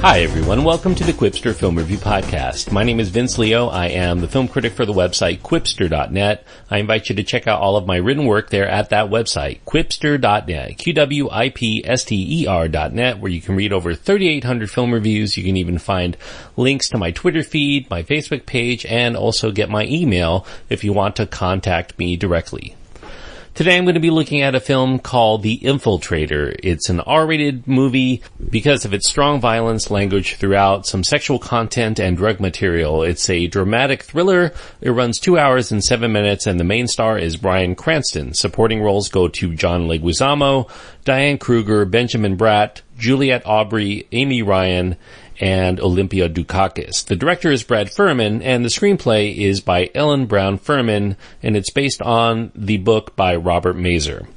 Hi everyone, welcome to the Quipster Film Review Podcast. My name is Vince Leo. I am the film critic for the website Quipster.net. I invite you to check out all of my written work there at that website, Quipster.net, Quipster.net, where you can read over 3,800 film reviews. You can even find links to my Twitter feed, my Facebook page, and also get my email if you want to contact me directly. Today I'm going to be looking at a film called The Infiltrator. It's an R-rated movie because of its strong violence, language throughout, some sexual content, and drug material. It's a dramatic thriller. It runs 2 hours and 7 minutes, and the main star is Bryan Cranston. Supporting roles go to John Leguizamo, Diane Kruger, Benjamin Bratt, Juliette Aubrey, Amy Ryan, and Olympia Dukakis. The director is Brad Furman, and the screenplay is by Ellen Brown Furman, and it's based on the book by Robert Mazur.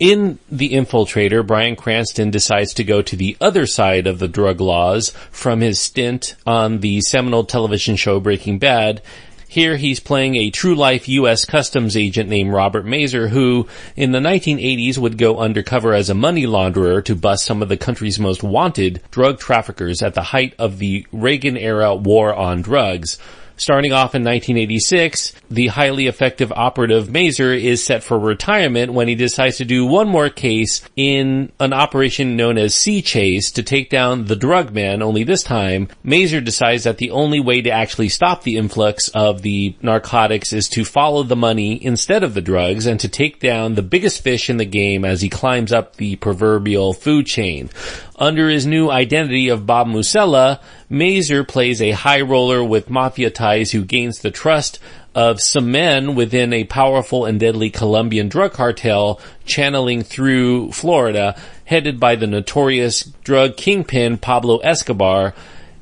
In The Infiltrator, Bryan Cranston decides to go to the other side of the drug laws from his stint on the seminal television show Breaking Bad. Here he's playing a true-life U.S. customs agent named Robert Mazur, who in the 1980s would go undercover as a money launderer to bust some of the country's most wanted drug traffickers at the height of the Reagan-era war on drugs. Starting off in 1986, the highly effective operative Mazur is set for retirement when he decides to do one more case in an operation known as Sea Chase to take down the drug man, only this time, Mazur decides that the only way to actually stop the influx of the narcotics is to follow the money instead of the drugs and to take down the biggest fish in the game as he climbs up the proverbial food chain. Under his new identity of Bob Musella, Mazur plays a high roller with mafia ties who gains the trust of some men within a powerful and deadly Colombian drug cartel channeling through Florida, headed by the notorious drug kingpin Pablo Escobar,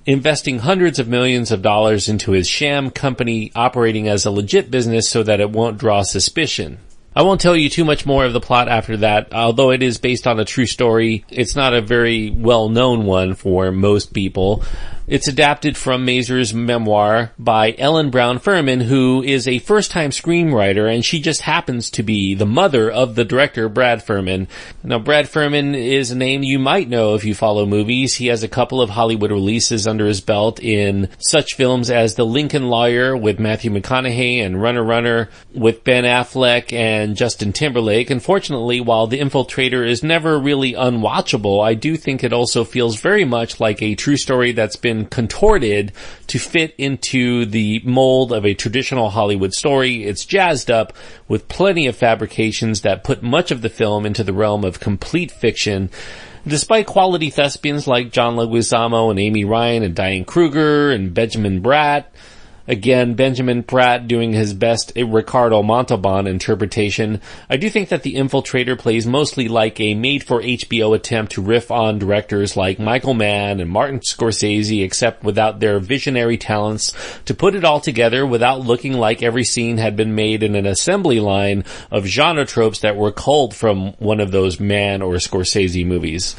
investing hundreds of millions of dollars into his sham company operating as a legit business so that it won't draw suspicion. I won't tell you too much more of the plot after that. Although it is based on a true story, it's not a very well-known one for most people. It's adapted from Mazur's memoir by Ellen Brown Furman, who is a first-time screenwriter, and she just happens to be the mother of the director, Brad Furman. Now, Brad Furman is a name you might know if you follow movies. He has a couple of Hollywood releases under his belt in such films as The Lincoln Lawyer with Matthew McConaughey and Runner with Ben Affleck and Justin Timberlake. Unfortunately, while The Infiltrator is never really unwatchable, I do think it also feels very much like a true story that's been contorted to fit into the mold of a traditional Hollywood story. It's jazzed up with plenty of fabrications that put much of the film into the realm of complete fiction. Despite quality thespians like John Leguizamo and Amy Ryan and Diane Kruger and Benjamin Bratt, again, Benjamin Bratt doing his best Ricardo Montalban interpretation, I do think that The Infiltrator plays mostly like a made-for-HBO attempt to riff on directors like Michael Mann and Martin Scorsese, except without their visionary talents to put it all together without looking like every scene had been made in an assembly line of genre tropes that were culled from one of those Mann or Scorsese movies.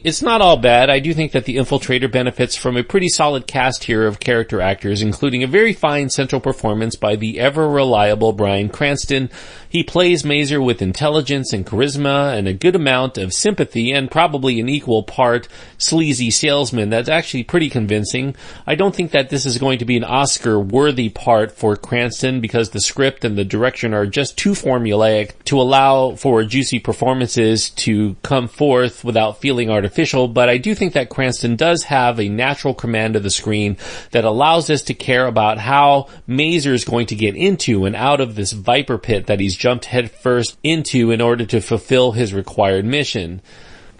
It's not all bad. I do think that The Infiltrator benefits from a pretty solid cast here of character actors, including a very fine central performance by the ever-reliable Bryan Cranston. He plays Mazur with intelligence and charisma and a good amount of sympathy and probably an equal part sleazy salesman that's actually pretty convincing. I don't think that this is going to be an Oscar-worthy part for Cranston because the script and the direction are just too formulaic to allow for juicy performances to come forth without feeling artificial. But I do think that Cranston does have a natural command of the screen that allows us to care about how Mazur is going to get into and out of this viper pit that he's jumped headfirst into in order to fulfill his required mission.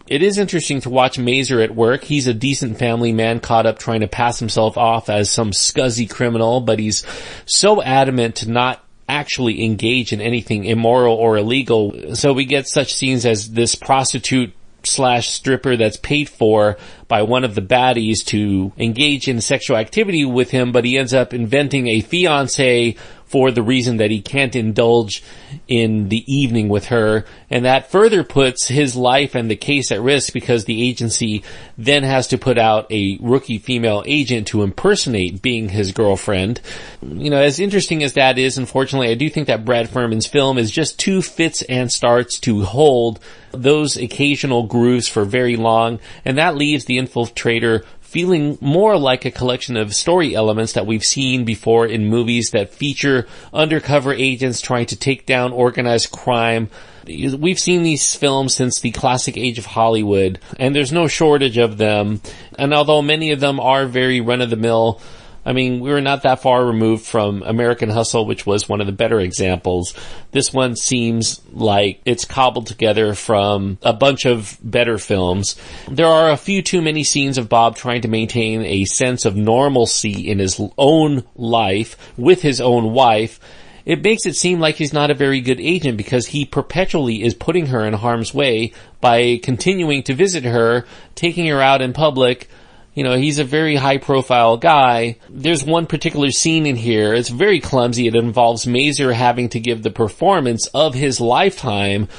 It is interesting to watch Mazur at work. He's a decent family man caught up trying to pass himself off as some scuzzy criminal, but he's so adamant to not actually engage in anything immoral or illegal. So we get such scenes as this prostitute / stripper that's paid for by one of the baddies to engage in sexual activity with him, but he ends up inventing a fiancé for the reason that he can't indulge in the evening with her. And that further puts his life and the case at risk because the agency then has to put out a rookie female agent to impersonate being his girlfriend. You know, as interesting as that is, unfortunately, I do think that Brad Furman's film is just too fits and starts to hold those occasional grooves for very long, and that leaves The Infiltrator feeling more like a collection of story elements that we've seen before in movies that feature undercover agents trying to take down organized crime. We've seen these films since the classic age of Hollywood, and there's no shortage of them. And although many of them are very run-of-the-mill, I mean, we were not that far removed from American Hustle, which was one of the better examples. This one seems like it's cobbled together from a bunch of better films. There are a few too many scenes of Bob trying to maintain a sense of normalcy in his own life with his own wife. It makes it seem like he's not a very good agent because he perpetually is putting her in harm's way by continuing to visit her, taking her out in public. You know, he's a very high-profile guy. There's one particular scene in here. It's very clumsy. It involves Mazur having to give the performance of his lifetime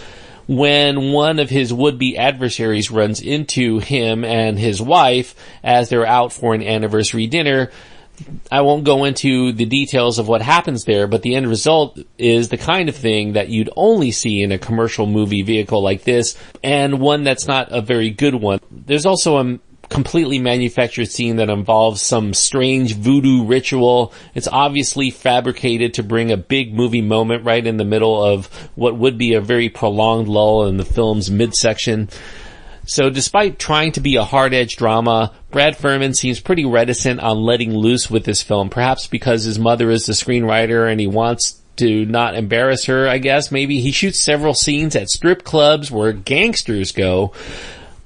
when one of his would-be adversaries runs into him and his wife as they're out for an anniversary dinner. I won't go into the details of what happens there, but the end result is the kind of thing that you'd only see in a commercial movie vehicle like this, and one that's not a very good one. There's also a completely manufactured scene that involves some strange voodoo ritual. It's obviously fabricated to bring a big movie moment right in the middle of what would be a very prolonged lull in the film's midsection. So despite trying to be a hard-edged drama, Brad Furman seems pretty reticent on letting loose with this film, perhaps because his mother is the screenwriter and he wants to not embarrass her, I guess. Maybe he shoots several scenes at strip clubs where gangsters go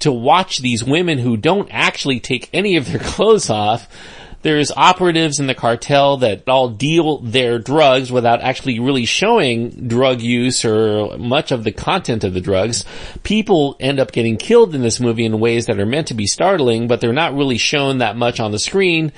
to watch these women who don't actually take any of their clothes off. There's operatives in the cartel that all deal their drugs without actually really showing drug use or much of the content of the drugs. People end up getting killed in this movie in ways that are meant to be startling, but they're not really shown that much on the screen.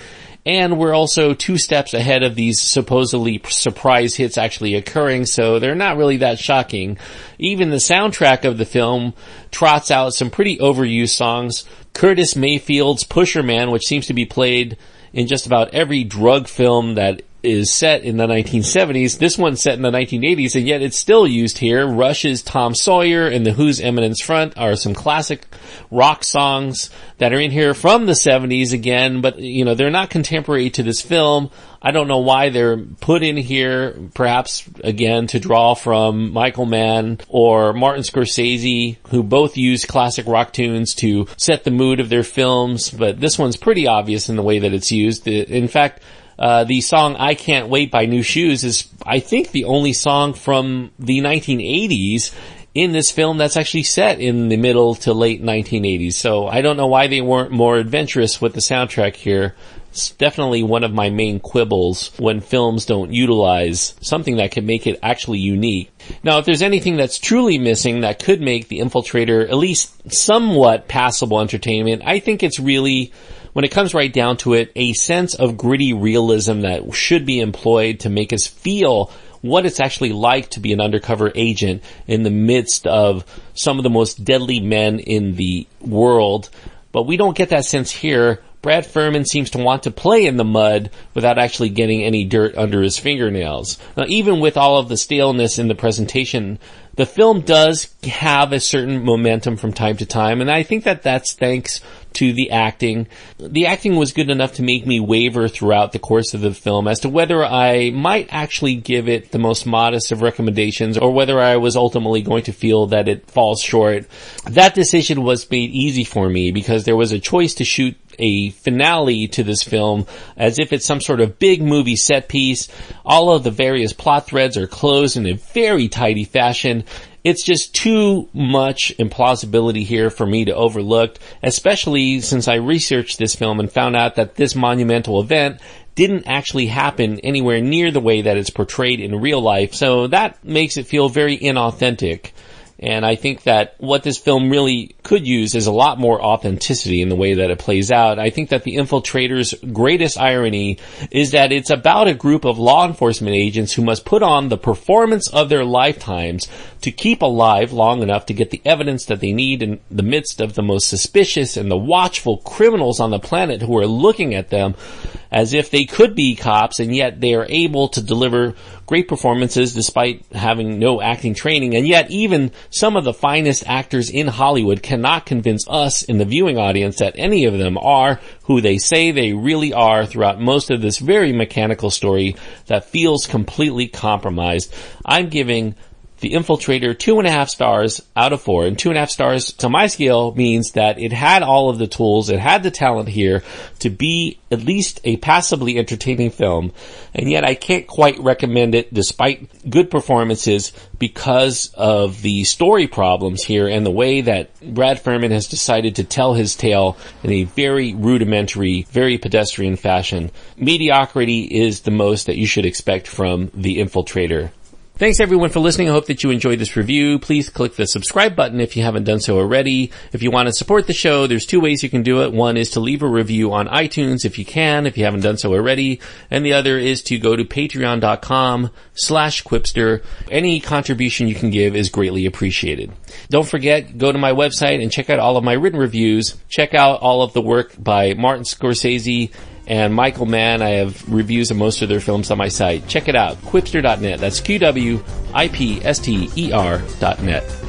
And we're also 2 steps ahead of these supposedly surprise hits actually occurring, so they're not really that shocking. Even the soundtrack of the film trots out some pretty overused songs. Curtis Mayfield's Pusher Man, which seems to be played in just about every drug film that is set in the 1970s. This one's set in the 1980s, and yet it's still used here. Rush's Tom Sawyer and The Who's Eminence Front are some classic rock songs that are in here from the 70s again, but, you know, they're not contemporary to this film. I don't know why they're put in here, perhaps, again, to draw from Michael Mann or Martin Scorsese, who both use classic rock tunes to set the mood of their films, but this one's pretty obvious in the way that it's used. In fact, the song I Can't Wait by New Shoes is, I think, the only song from the 1980s in this film that's actually set in the middle to late 1980s. So I don't know why they weren't more adventurous with the soundtrack here. It's definitely one of my main quibbles when films don't utilize something that can make it actually unique. Now, if there's anything that's truly missing that could make The Infiltrator at least somewhat passable entertainment, I think it's really, when it comes right down to it, a sense of gritty realism that should be employed to make us feel what it's actually like to be an undercover agent in the midst of some of the most deadly men in the world. But we don't get that sense here. Brad Furman seems to want to play in the mud without actually getting any dirt under his fingernails. Now, even with all of the staleness in the presentation, the film does have a certain momentum from time to time, and I think that that's thanks to the acting. The acting was good enough to make me waver throughout the course of the film as to whether I might actually give it the most modest of recommendations or whether I was ultimately going to feel that it falls short. That decision was made easy for me because there was a choice to shoot a finale to this film as if it's some sort of big movie set piece. All of the various plot threads are closed in a very tidy fashion. It's just too much implausibility here for me to overlook, especially since I researched this film and found out that this monumental event didn't actually happen anywhere near the way that it's portrayed in real life. So that makes it feel very inauthentic. And I think that what this film really could use is a lot more authenticity in the way that it plays out. I think that The Infiltrator's greatest irony is that it's about a group of law enforcement agents who must put on the performance of their lifetimes to keep alive long enough to get the evidence that they need in the midst of the most suspicious and the watchful criminals on the planet who are looking at them. as if they could be cops, and yet they are able to deliver great performances despite having no acting training. And yet even some of the finest actors in Hollywood cannot convince us in the viewing audience that any of them are who they say they really are throughout most of this very mechanical story that feels completely compromised. I'm giving The Infiltrator 2.5 stars out of 4. And 2.5 stars to my scale means that it had all of the tools, it had the talent here to be at least a passably entertaining film. And yet I can't quite recommend it despite good performances because of the story problems here and the way that Brad Furman has decided to tell his tale in a very rudimentary, very pedestrian fashion. Mediocrity is the most that you should expect from The Infiltrator. Thanks everyone for listening. I hope that you enjoyed this review. Please click the subscribe button if you haven't done so already. If you want to support the show, there's 2 ways you can do it. One is to leave a review on iTunes if you haven't done so already. And the other is to go to patreon.com/Quipster. Any contribution you can give is greatly appreciated. Don't forget, go to my website and check out all of my written reviews. Check out all of the work by Martin Scorsese and Michael Mann. I have reviews of most of their films on my site. Check it out, Quipster.net. That's QWIPSTER.net.